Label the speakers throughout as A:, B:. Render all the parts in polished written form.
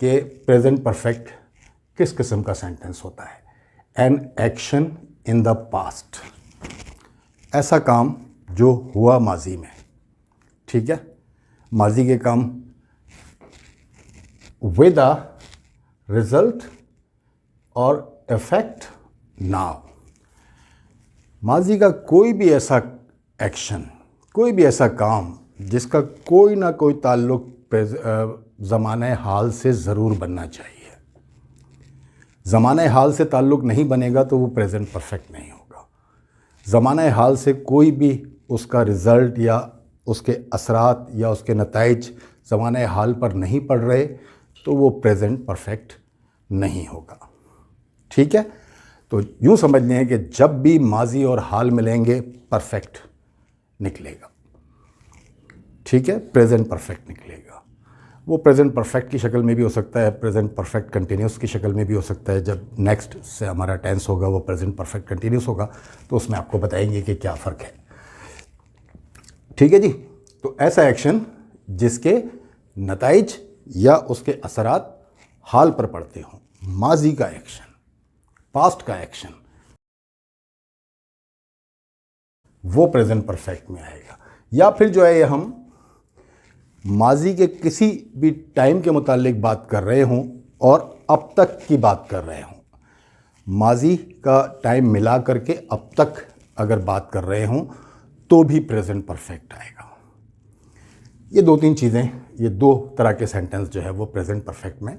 A: कि present perfect किस किस्म का सेंटेंस होता है। An action in the past, ऐसा काम जो हुआ माजी में, ठीक है, माजी के काम विद अ रिजल्ट और इफेक्ट नाउ। माजी का कोई भी ऐसा एक्शन, कोई भी ऐसा काम जिसका कोई ना कोई ताल्लुक ज़माने हाल से ज़रूर बनना चाहिए। ज़माने हाल से ताल्लुक नहीं बनेगा तो वो प्रेजेंट परफेक्ट नहीं होगा। ज़माने हाल से कोई भी उसका रिज़ल्ट या उसके असरात या उसके नताइज ज़माने हाल पर नहीं पड़ रहे तो वो प्रेजेंट परफेक्ट नहीं होगा, ठीक है। तो यूँ समझ लें कि जब भी माजी और हाल मिलेंगे परफेक्ट निकलेगा, ठीक है, प्रेजेंट परफेक्ट निकलेगा। वो प्रेजेंट परफेक्ट की शक्ल में भी हो सकता है, प्रेजेंट परफेक्ट कंटिन्यूस की शक्ल में भी हो सकता है। जब नेक्स्ट से हमारा टेंस होगा वो प्रेजेंट परफेक्ट कंटिन्यूस होगा तो उसमें आपको बताएंगे कि क्या फ़र्क है, ठीक है जी। तो ऐसा एक्शन जिसके नताइज या उसके असरात हाल पर पड़ते हों, माजी का एक्शन, पास्ट का एक्शन, वो प्रेजेंट परफेक्ट में आएगा। या फिर जो है ये हम माजी के किसी भी टाइम के मुतालिक बात कर रहे हों और अब तक की बात कर रहे हों, माजी का टाइम मिला करके अब तक अगर बात कर रहे हों तो भी प्रेजेंट परफेक्ट आएगा। ये दो तीन चीज़ें, ये दो तरह के सेंटेंस जो है वो प्रेजेंट परफेक्ट में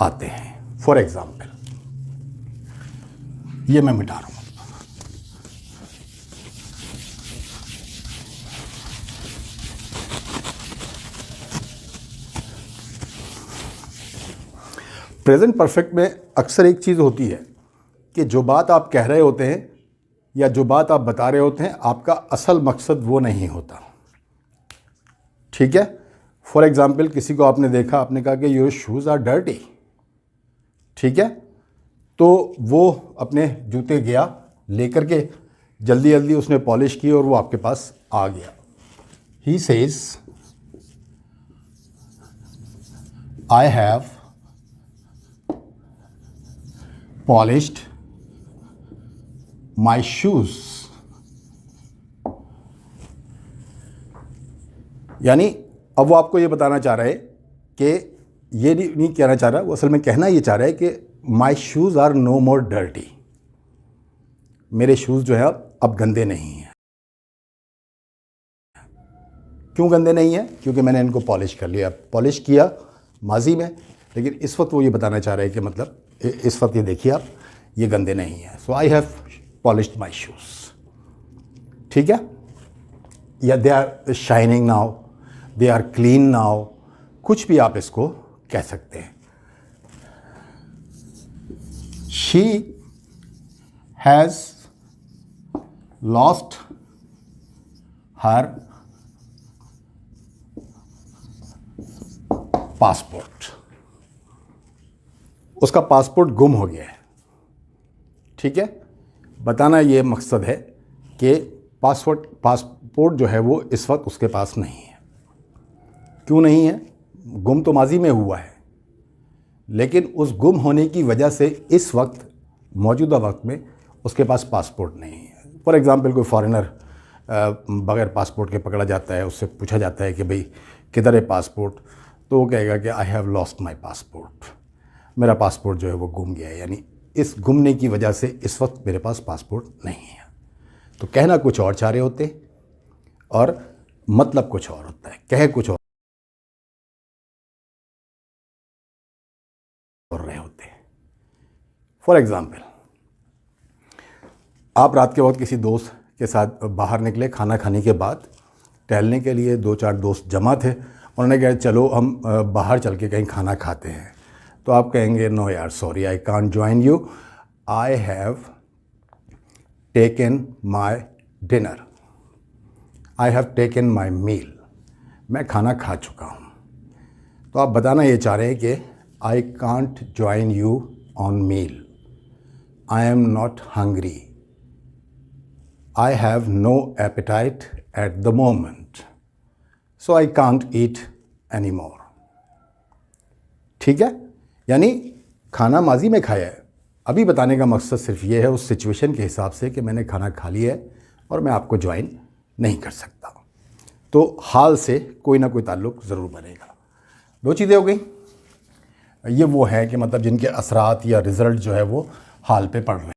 A: आते हैं। फॉर एग्जाम्पल, ये मैं मिटा रहा हूँ। प्रेजेंट परफेक्ट में अक्सर एक चीज़ होती है कि जो बात आप कह रहे होते हैं या जो बात आप बता रहे होते हैं आपका असल मकसद वो नहीं होता, ठीक है। फॉर एग्ज़ाम्पल, किसी को आपने देखा, आपने कहा कि योर शूज़ आर डर्टी, ठीक है, तो वो अपने जूते गया लेकर के, जल्दी जल्दी उसने पॉलिश की और वो आपके पास आ गया। He says I have polished my shoes, यानी अब वो आपको ये बताना चाह रहा है कि ये नहीं कहना चाह रहा, वो असल में कहना ये चाह रहा है कि my shoes are no more dirty, मेरे शूज़ जो है अब गंदे नहीं हैं। क्यों गंदे नहीं हैं? क्योंकि मैंने इनको पॉलिश कर लिया। पॉलिश किया माजी में, लेकिन इस वक्त वो ये बताना चाह रहे हैं कि मतलब इस वक्त ये देखिए आप, ये गंदे नहीं हैं। So I have polished my shoes, ठीक है। या they are shining now, they are clean now, कुछ भी आप इसको कह सकते हैं। She has lost her passport, उसका पासपोर्ट गुम हो गया है, ठीक है। बताना ये मकसद है कि पासपोर्ट जो है वो इस वक्त उसके पास नहीं है। क्यों नहीं है? गुम तो माजी में हुआ है, लेकिन उस गुम होने की वजह से इस वक्त, मौजूदा वक्त में उसके पास पासपोर्ट नहीं है। फॉर एग्ज़ाम्पल, कोई फॉरेनर बग़ैर पासपोर्ट के पकड़ा जाता है, उससे पूछा जाता है कि भाई किधर है पासपोर्ट, तो वो कहेगा कि I have lost my passport, मेरा पासपोर्ट जो है वो गुम गया है। यानी इस गुमने की वजह से इस वक्त मेरे पास पासपोर्ट नहीं है। तो कहना कुछ और चाह रहे होते और मतलब कुछ और होता है, कह कुछ और रहे होते हैं। फॉर एग्ज़ाम्पल, आप रात के वक्त किसी दोस्त के साथ बाहर निकले, खाना खाने के बाद टहलने के लिए, दो चार दोस्त जमा थे, उन्होंने कहा चलो हम बाहर चल के कहीं खाना खाते हैं। तो आप कहेंगे नो यार, sorry, I can't join you, I have taken my dinner, I have taken my meal, मैं खाना खा चुका हूँ। तो आप बताना ये चाह रहे हैं कि I can't join you on meal, I am not hungry, I have no appetite at the moment, so I can't eat any more, ठीक है, यानी खाना माजी में खाया है। अभी बताने का मकसद सिर्फ ये है उस सिचुएशन के हिसाब से कि मैंने खाना खा लिया है और मैं आपको ज्वाइन नहीं कर सकता, तो हाल से कोई ना कोई ताल्लुक़ ज़रूर बनेगा। 2 चीज़ें हो गई। ये वो है कि मतलब जिनके असरात या रिज़ल्ट जो है वो हाल पे पड़ रहे हैं।